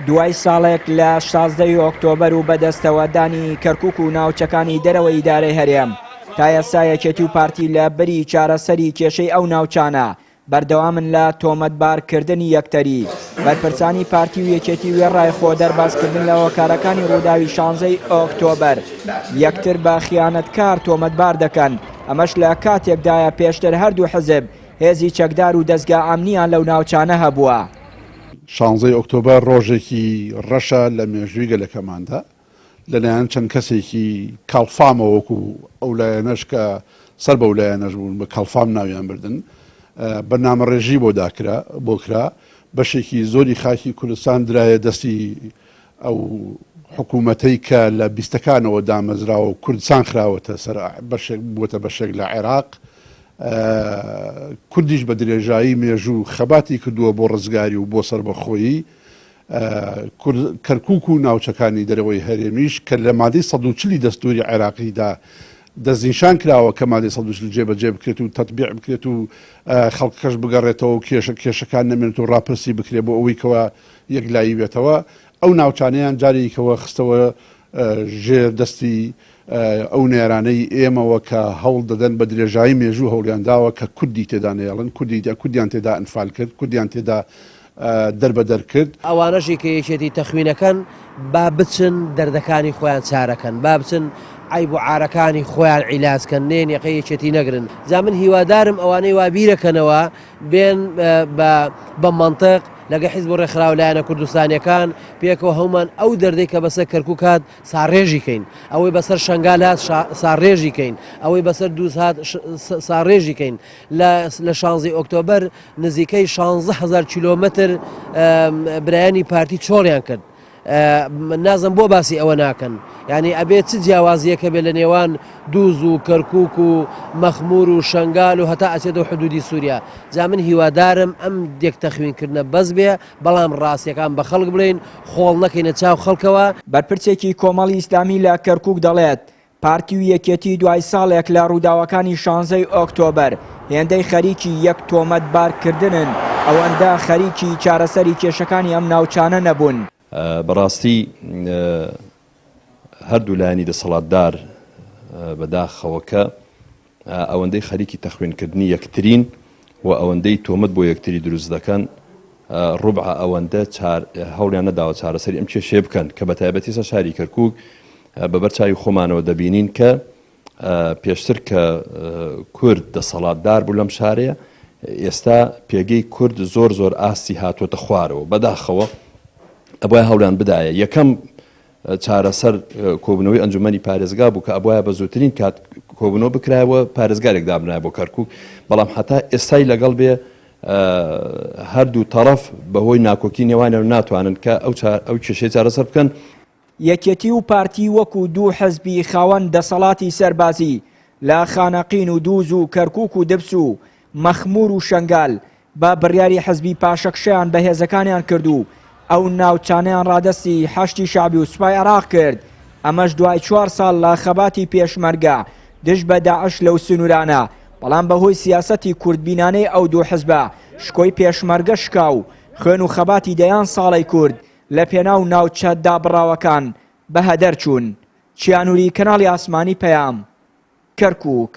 دوای ساڵێک لە 16 ئۆکتۆبەر و بەدەستەوەدانی کەرکووک و ناوچەکانی دەرەوەی ئیدارەی هەرێم تا ئێستا یەکێتی و پارتی لە بەری چارەسەری کێشەی ئەو ناوچانە بەردەوامن لە تۆمەتبارکردنی یەکتەری. بەرپرسانی پارتی و یەکێتی وێڕای خۆ دەرباسکردن لە هۆکارەکانی ڕووداوی 16 ئۆکتۆبەر یەکتر بە خیانەتکار تۆمەتبار دەکەن. ئەمەش لە کاتێکدایە پێشتر هەردوو حزب هێزی چەکدار و دەستگا ئامنیان لەو ناوچانە هەبووە. 16 ئۆکتۆبەر ڕۆژێکی ڕەشە لە مێژووی گەلەکەماندا لەلایەن چەند کەسێکی کاڵفامەوەکو ئەو لایەنەش کە سەر بەو لایەنەش بوون بە کاڵفام ناویان بردن بەرنامەڕێژی بۆ کرا بەشێکی زۆری خاکی کوردستان درایە دەستی ئەو حکوومەتەی کە لە بیستەکانەوە دامەزراوە و کوردستان خراوەتە سەر بووەتە بەشێک لە عێراق. کوردیش بە درێژایی مێژوو خەباتی کردووە بۆ ڕزگاری و بۆ سەربەخۆیی. کەرکووک و ناوچەکانی دەرەوەی هەرێمیش کە لە مادەی 140 دەستوری عێراقیدا دەستنیشان کراوە کە مادەی 140 جێبەجێ بکرێت و تەتبیع بکرێت و خەڵکەش بگەڕێتەوە و کێشەکان نەمێنێت و ڕاپرسی بکرێت بۆ ئەوەی کەوە یەکلایی بێتەوە. ئەو ناوچانەیان جارێکەوە خستەوە ژێر دەستی ئەو نێرانەی ئێمەوە کە هەوڵ دەدەن بە درێژایی مێژوو هەوڵیانداوە کە کوردی تێدا نێڵن کوردیان تێدا ئەنفال کرد کوردیان تێدا دەربەدەر کرد. ئەوانەشی کە یەکێتی تەخمینەکەن با بچن دەردەکانی خۆیان چارەکەن با بچن عیب و عارەکانی خۆیان عیلازکەن نێن یەقەی یەکێتی نەگرن. جا من هیوادارم ئەوانەی وا بیرەکەنەوە بێن بە مەنتەق لەگە حیزب ڕێکخراو لایەنە کوردستانیەکان پێکەوە هەومان ئەو دەردەی کە بەسەر کەرکووک هات ساڕێژی کەین ئەوەی بەسەر شەنگال هات ساڕێژی کەین ئەوەی بەسەر دووس هات ساڕێژی کەین. لە 16 ئۆکتۆبەر نزیکەی 16,000 کیلۆمەتر برایانی پارتی چۆڵیان کرد. نازم بۆ باسی ئەوە ناکەن یعنی ئەبێت چ جیاوازیەکە بێت لە نێوان دووز و کەرکووک و مەخمور و شەنگال و هەتا ئەچێتەوە حدودی سووریا. جا من هیوادارم ئەم دێکتەخوینکردنە بەس بێ بەڵام ڕاستیەکان بە خەڵک بڵێن خۆڵ نەکەینە چاو خەڵکەوە. بەرپرسێکی کۆمەڵی ئیسلامی لە کەرکووک دەڵێت پارتی و یەکێتی دوای ساڵێک لە ڕووداوەکانی 16 ئۆکتۆبەر هێندەی خەریکی یەک تۆمەتبارکردنن ئەوەندە خەریکی چارەسەری کێشەکانی ئەم ناوچانە نەبوون. بەڕاستی هەردوو لایەنی دەسەڵاتدار بەداخەوەکە ئەوەندەی خەریکی تەخوێنکردنی یەکترین و ئەوەندەی تۆمەت بۆ یەکتری دروست دەکەن ڕوبع ئەوەندە هەوڵیان نەداوە چارەسەری ئەم کێشەیە بکەن کە بە تایبەتی سەر شاری کەرکووک بەبەرچاوی خۆمانەوە دەبینین کە پێشتر کە کورد دەسەڵاتدار بوو لەم شارەیە ئێستا پێگەی کورد زۆر ئاستی هاتوۆتە خوارەوە بەداخەوە ئەبووە هەوڵیان بدایە. یەکەم چارەسەر کۆبنەوەی ئەنجومەنی پارێزگا بوو کە ئەبووە بە زووترین کات کۆبنەوە بکرایەوە پارێزگارێک دابنایە بۆ کەرکووک بەڵام هەتا ئێستای لەگەڵ بێ هەردوو تەرەف بەهۆی ناکۆکی نێوانیان ناتوانن کە ئەو کێشەی چارەسەر بکەن. یەکێتی و پارتی وەکو دوو حەزبی خاوەن دەسەڵاتی سەربازی لە خانەقین و دووز و کەرکووک و دبس و مەخمور و شەنگال با بڕیاری حەزبی پاشەکشەیان بە هێزەکانیان کردو ئەو ناوچانیان ڕادەستی حەشتی شعبی و سوپای عێراق کرد. ئەمەش دوای 4 ساڵ لە خەباتی پێشمەرگە دژ بە داعش لەو سنوورانە بەڵام بەهۆی سیاسەتی کوردبینانەی ئەو دوو حزبە شکۆی پێشمەرگە شکاو خوێن و خەباتی دەیان ساڵی کورد لە پێناو ناوچە دابڕاوەکان بە هەدەر چوون. چیانووری کەناڵی ئاسمانی پەیام کەرکووک.